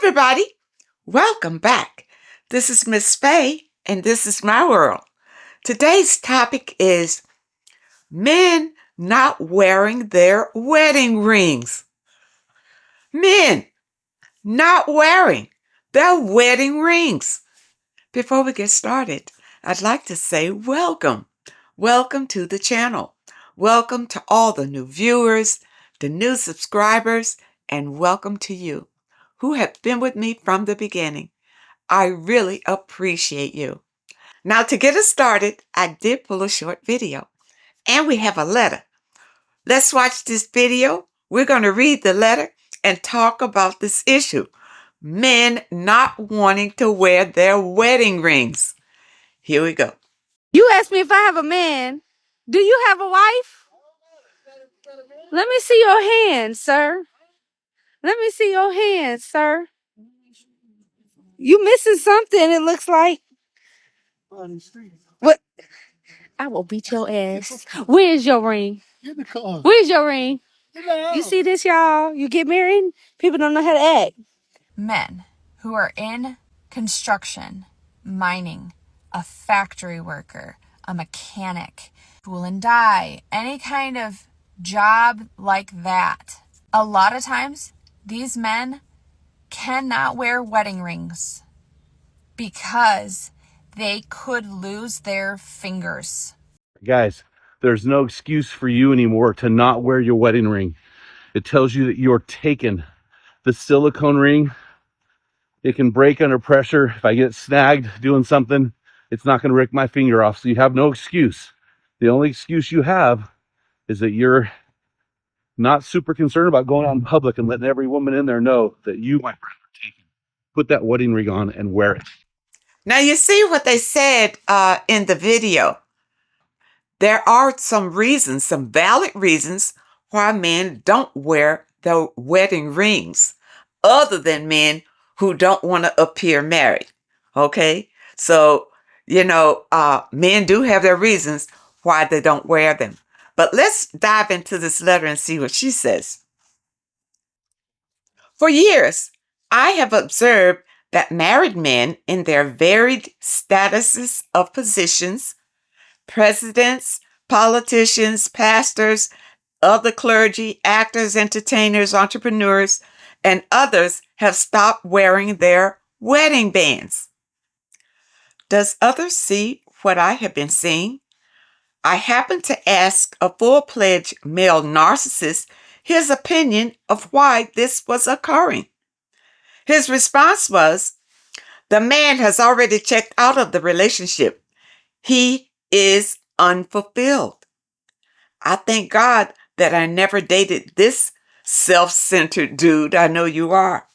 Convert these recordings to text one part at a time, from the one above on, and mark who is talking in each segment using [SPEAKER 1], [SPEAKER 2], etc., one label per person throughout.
[SPEAKER 1] everybody. Welcome back. This is Miss Faye, and this is my world. Today's topic is men not wearing their wedding rings. Men not wearing their wedding rings. Before we get started, I'd like to say welcome. Welcome to the channel. Welcome to all the new viewers, the new subscribers, and welcome to you who have been with me from the beginning. I really appreciate you. Now, to get us started, I did pull a short video, and we have a letter. Let's watch this video. We're going to read the letter and talk about this issue. Men not wanting to wear their wedding rings. Here we go.
[SPEAKER 2] You asked me if I have a man. Do you have a wife? Let me see your hands, sir. Let me see your hands, sir. You missing something, it looks like. What? I will beat your ass. Where's your ring? Where's your ring? You see this, y'all? You get married, people don't know how to act.
[SPEAKER 3] Men who are in construction, mining, a factory worker, a mechanic, tool and die, any kind of job like that. A lot of times, these men cannot wear wedding rings because they could lose their fingers.
[SPEAKER 4] Guys, there's no excuse for you anymore to not wear your wedding ring. It tells you that you're taken. The silicone ring, it can break under pressure. If I get snagged doing something, it's not going to rip my finger off. So you have no excuse. The only excuse you have is that you're not super concerned about going out in public and letting every woman in there know that you, my friend, are taken. Put that wedding ring on and wear it.
[SPEAKER 1] Now, you see what they said in the video. There are some reasons, some valid reasons, why men don't wear their wedding rings, other than men who don't want to appear married. Okay? So, men do have their reasons why they don't wear them. But let's dive into this letter and see what she says. For years, I have observed that married men in their varied statuses of positions, presidents, politicians, pastors, other clergy, actors, entertainers, entrepreneurs, and others have stopped wearing their wedding bands. Does others see what I have been seeing? I happened to ask a full-fledged male narcissist his opinion of why this was occurring. His response was, the man has already checked out of the relationship. He is unfulfilled. I thank God that I never dated this self-centered dude. I know you are.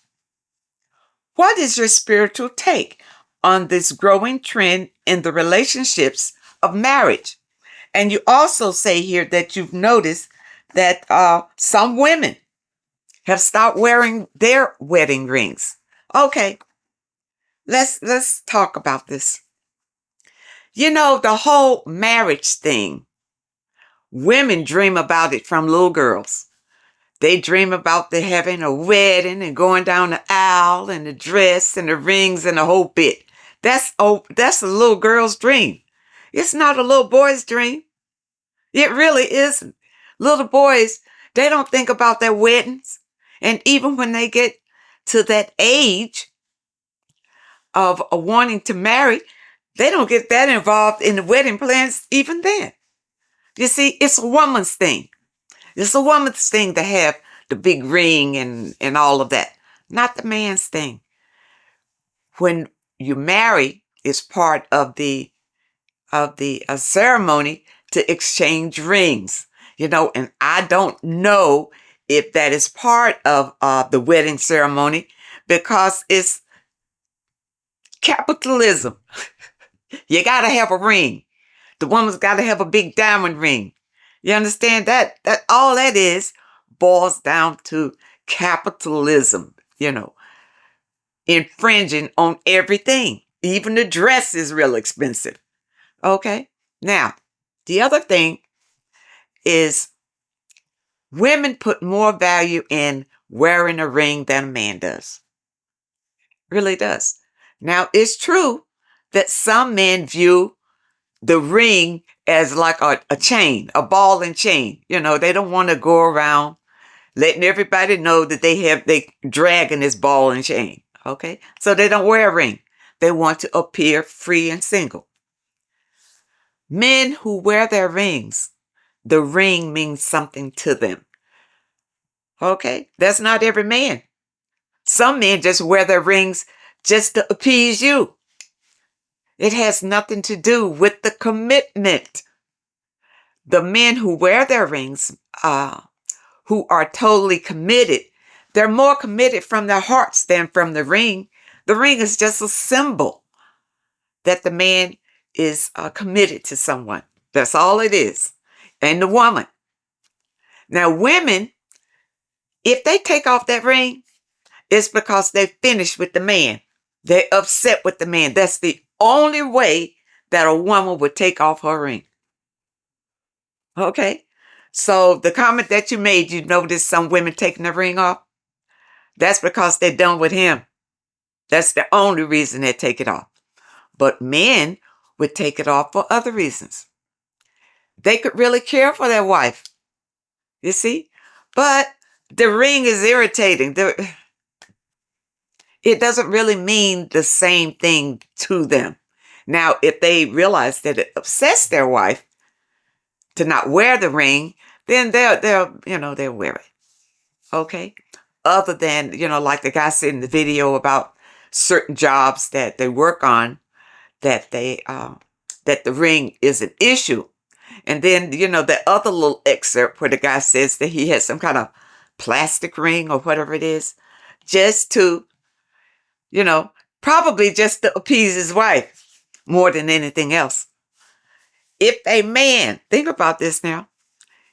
[SPEAKER 1] What is your spiritual take on this growing trend in the relationships of marriage? And you also say here that you've noticed that some women have stopped wearing their wedding rings. Okay, let's talk about this. You know, the whole marriage thing, women dream about it from little girls. They dream about the having a wedding and going down the aisle and the dress and the rings and the whole bit. That's a little girl's dream. It's not a little boy's dream. It really isn't. Little boys, they don't think about their weddings. And even when they get to that age of wanting to marry, they don't get that involved in the wedding plans even then. You see, it's a woman's thing. It's a woman's thing to have the big ring and all of that. Not the man's thing. When you marry, it's part of the ceremony to exchange rings. And I don't know if that is part of the wedding ceremony because it's capitalism. You got to have a ring. The woman's got to have a big diamond ring. You understand that? That all that is boils down to capitalism, infringing on everything. Even the dress is real expensive. Okay? Now, the other thing is women put more value in wearing a ring than a man does. Really does. Now, it's true that some men view the ring as like a chain, a ball and chain. They don't want to go around letting everybody know that they dragging this ball and chain. Okay. So they don't wear a ring. They want to appear free and single. Men who wear their rings, the ring means something to them. Okay. That's not every man. Some men just wear their rings just to appease you. It has nothing to do with the commitment. The men who wear their rings, who are totally committed, they're more committed from their hearts than from the ring. The ring is just a symbol that the man is committed to someone. That's all it is. And the woman. Now, women, if they take off that ring, it's because they finished with the man. They're upset with the man. That's the only way that a woman would take off her ring. Okay? So the comment that you made, you noticed some women taking the ring off. That's because they're done with him. That's the only reason they take it off. But men would take it off for other reasons. They could really care for their wife. You see? But the ring is irritating. It doesn't really mean the same thing to them. Now, if they realize that it upsets their wife to not wear the ring, then they'll wear it. Okay? Other than, like the guy said in the video about certain jobs that they work on, that the ring is an issue. And then, the other little excerpt where the guy says that he has some kind of plastic ring or whatever it is, just to, probably just to appease his wife more than anything else. If a man, think about this now,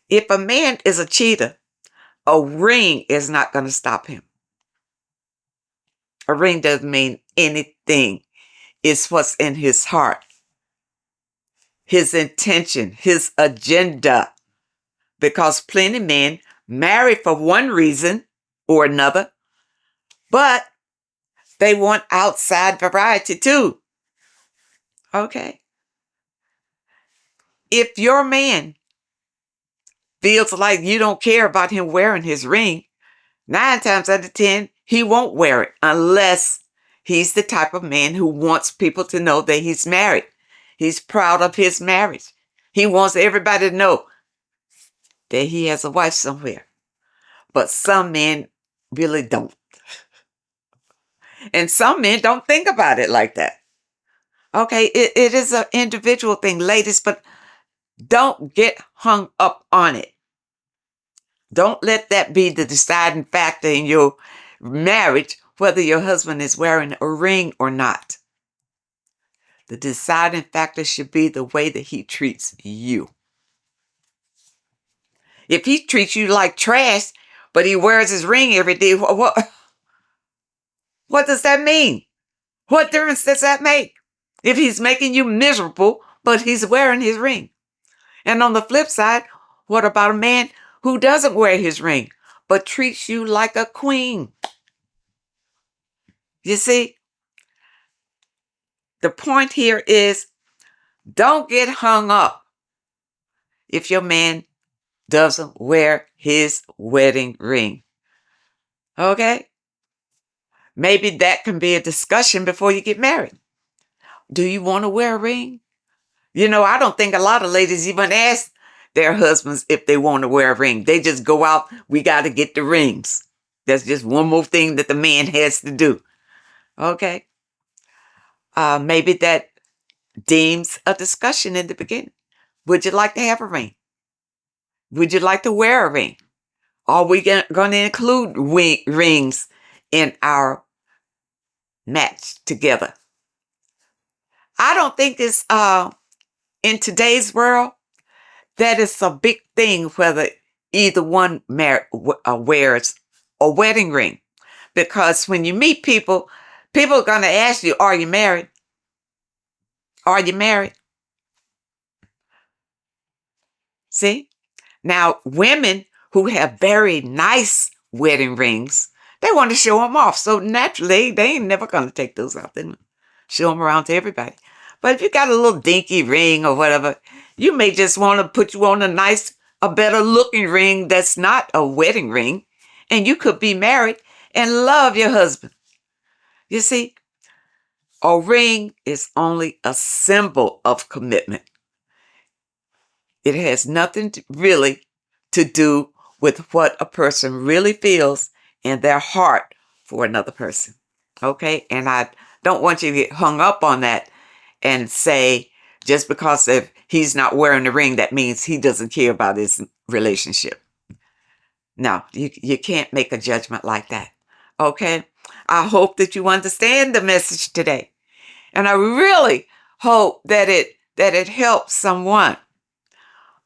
[SPEAKER 1] if a man is a cheater, a ring is not going to stop him. A ring doesn't mean anything. It's what's in his heart, his intention, his agenda. Because plenty of men marry for one reason or another, but they want outside variety too. Okay? If your man feels like you don't care about him wearing his ring, 9 times out of 10, he won't wear it unless he's the type of man who wants people to know that he's married. He's proud of his marriage. He wants everybody to know that he has a wife somewhere. But some men really don't. And some men don't think about it like that. Okay, it is an individual thing, ladies, but don't get hung up on it. Don't let that be the deciding factor in your marriage, whether your husband is wearing a ring or not. The deciding factor should be the way that he treats you. If he treats you like trash, but he wears his ring every day, what does that mean? What difference does that make? If he's making you miserable, but he's wearing his ring. And on the flip side, what about a man who doesn't wear his ring, but treats you like a queen? You see, the point here is don't get hung up if your man doesn't wear his wedding ring. Okay? Maybe that can be a discussion before you get married. Do you want to wear a ring? I don't think a lot of ladies even ask their husbands if they want to wear a ring. They just go out, we got to get the rings. That's just one more thing that the man has to do. Okay? Maybe that deems a discussion in the beginning. Would you like to have a ring? Would you like to wear a ring? Are we going to include rings in our match together? I don't think it's in today's world that is a big thing whether either one wears a wedding ring. Because when you meet people are going to ask you, are you married? Are you married? See? Now, women who have very nice wedding rings, They want to show them off. So naturally, they ain't never going to take those off. They show them around to everybody. But if you got a little dinky ring or whatever, you may just want to put you on a better looking ring that's not a wedding ring. And you could be married and love your husband. You see, a ring is only a symbol of commitment. It has nothing really to do with what a person really feels in their heart for another person. Okay? And I don't want you to get hung up on that and say, just because if he's not wearing the ring, that means he doesn't care about his relationship. No, you can't make a judgment like that. Okay? I hope that you understand the message today. And I really hope that it helps someone.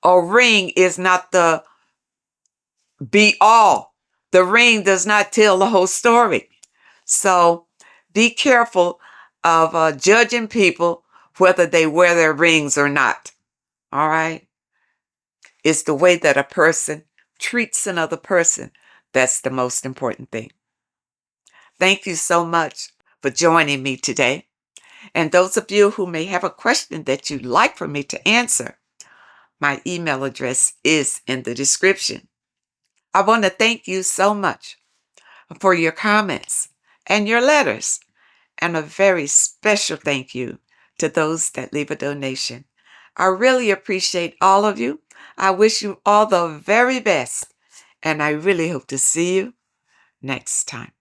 [SPEAKER 1] A ring is not the be all. The ring does not tell the whole story. So be careful of judging people whether they wear their rings or not. All right? It's the way that a person treats another person that's the most important thing. Thank you so much for joining me today. And those of you who may have a question that you'd like for me to answer, my email address is in the description. I want to thank you so much for your comments and your letters, and a very special thank you to those that leave a donation. I really appreciate all of you. I wish you all the very best, and I really hope to see you next time.